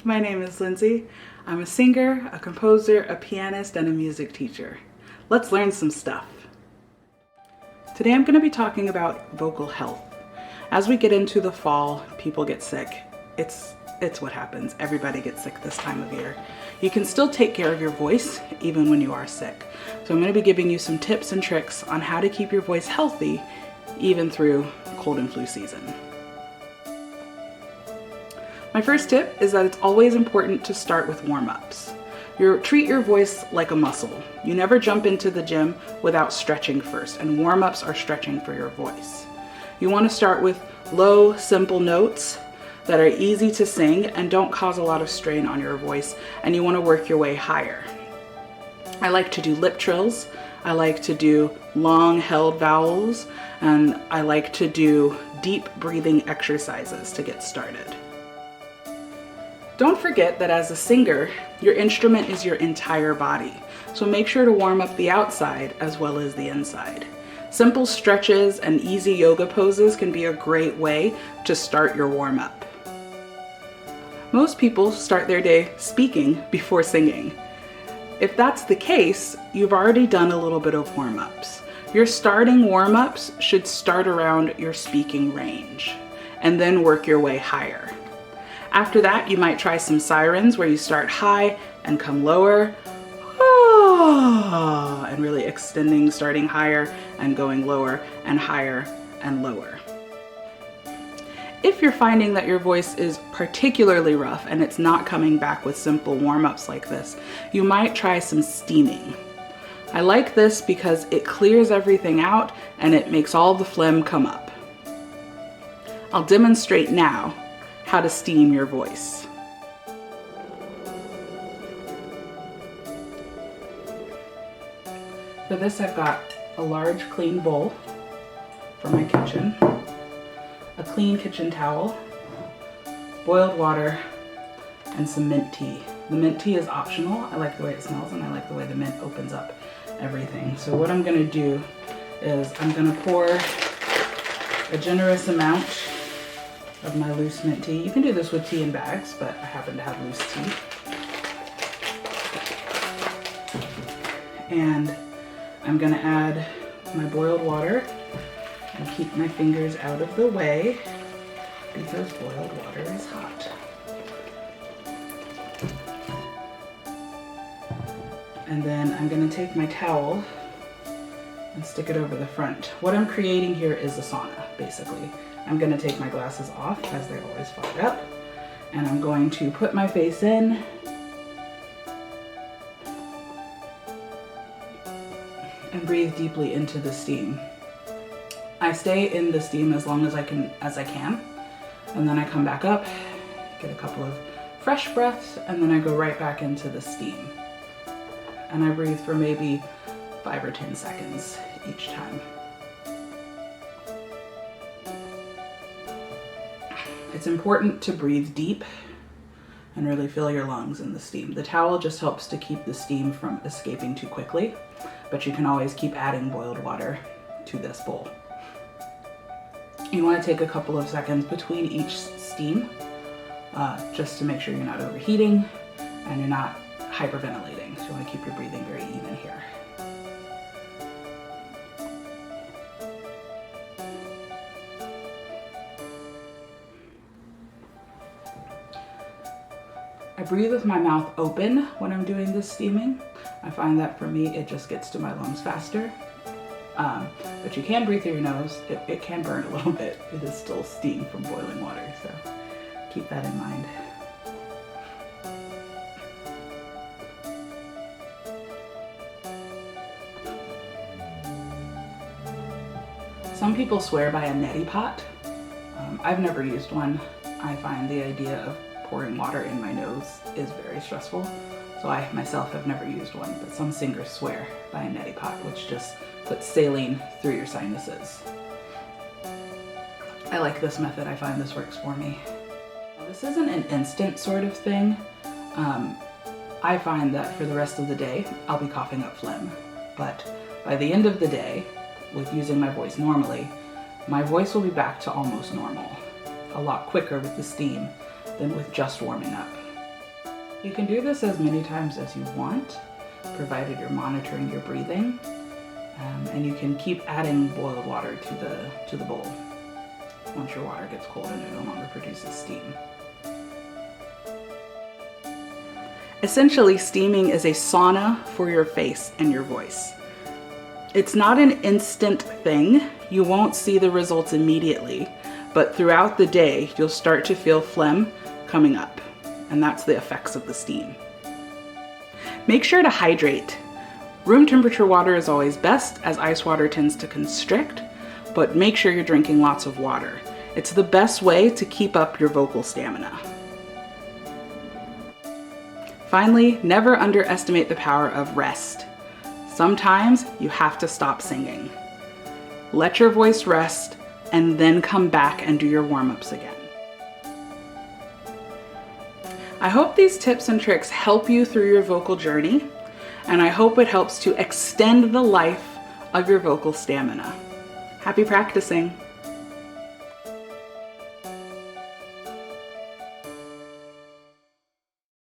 My name is Lindsay. I'm a singer, a composer, a pianist, and a music teacher. Let's learn some stuff. Today I'm going to be talking about vocal health. As we get into the fall, people get sick. It's what happens. Everybody gets sick this time of year. You can still take care of your voice even when you are sick. So I'm going to be giving you some tips and tricks on how to keep your voice healthy even through cold and flu season. My first tip is that it's always important to start with warm-ups. Treat your voice like a muscle. You never jump into the gym without stretching first, and warm-ups are stretching for your voice. You want to start with low, simple notes that are easy to sing and don't cause a lot of strain on your voice, and you want to work your way higher. I like to do lip trills, I like to do long held vowels, and I like to do deep breathing exercises to get started. Don't forget that as a singer, your instrument is your entire body, so make sure to warm up the outside as well as the inside. Simple stretches and easy yoga poses can be a great way to start your warm-up. Most people start their day speaking before singing. If that's the case, you've already done a little bit of warm-ups. Your starting warm-ups should start around your speaking range and then work your way higher. After that, you might try some sirens where you start high and come lower, and really extending, starting higher and going lower and higher and lower. If you're finding that your voice is particularly rough and it's not coming back with simple warm-ups like this, you might try some steaming. I like this because it clears everything out and it makes all the phlegm come up. I'll demonstrate now how to steam your voice. For this, I've got a large clean bowl from my kitchen, a clean kitchen towel, boiled water, and some mint tea. The mint tea is optional. I like the way it smells and I like the way the mint opens up everything. So what I'm gonna do is I'm gonna pour a generous amount of my loose mint tea. You can do this with tea in bags, but I happen to have loose tea. And I'm gonna add my boiled water and keep my fingers out of the way because boiled water is hot. And then I'm gonna take my towel and stick it over the front. What I'm creating here is a sauna, basically. I'm gonna take my glasses off as they're always fogged up, and I'm going to put my face in and breathe deeply into the steam. I stay in the steam as long as I can, and then I come back up, get a couple of fresh breaths, and then I go right back into the steam. And I breathe for maybe 5 or 10 seconds each time. It's important to breathe deep and really fill your lungs in the steam. The towel just helps to keep the steam from escaping too quickly, but you can always keep adding boiled water to this bowl. You want to take a couple of seconds between each steam just to make sure you're not overheating and you're not hyperventilating. So you want to keep your breathing very even here. I breathe with my mouth open when I'm doing this steaming. I find that for me, it just gets to my lungs faster. But you can breathe through your nose. It can burn a little bit. It is still steam from boiling water, so keep that in mind. Some people swear by a neti pot. I've never used one. I find the idea of pouring water in my nose is very stressful, so I myself have never used one, but some singers swear by a neti pot, which just puts saline through your sinuses. I like this method. I find this works for me. This isn't an instant sort of thing. I find that for the rest of the day, I'll be coughing up phlegm, but by the end of the day, with using my voice normally, my voice will be back to almost normal, a lot quicker with the steam than with just warming up. You can do this as many times as you want, provided you're monitoring your breathing. And you can keep adding boiled water to the bowl once your water gets cold and it no longer produces steam. Essentially, steaming is a sauna for your face and your voice. It's not an instant thing. You won't see the results immediately, but throughout the day, you'll start to feel phlegm coming up, and that's the effects of the steam. Make sure to hydrate. Room temperature water is always best, as ice water tends to constrict, but make sure you're drinking lots of water. It's the best way to keep up your vocal stamina. Finally, never underestimate the power of rest. Sometimes you have to stop singing. Let your voice rest and then come back and do your warm-ups again. I hope these tips and tricks help you through your vocal journey, and I hope it helps to extend the life of your vocal stamina. Happy practicing!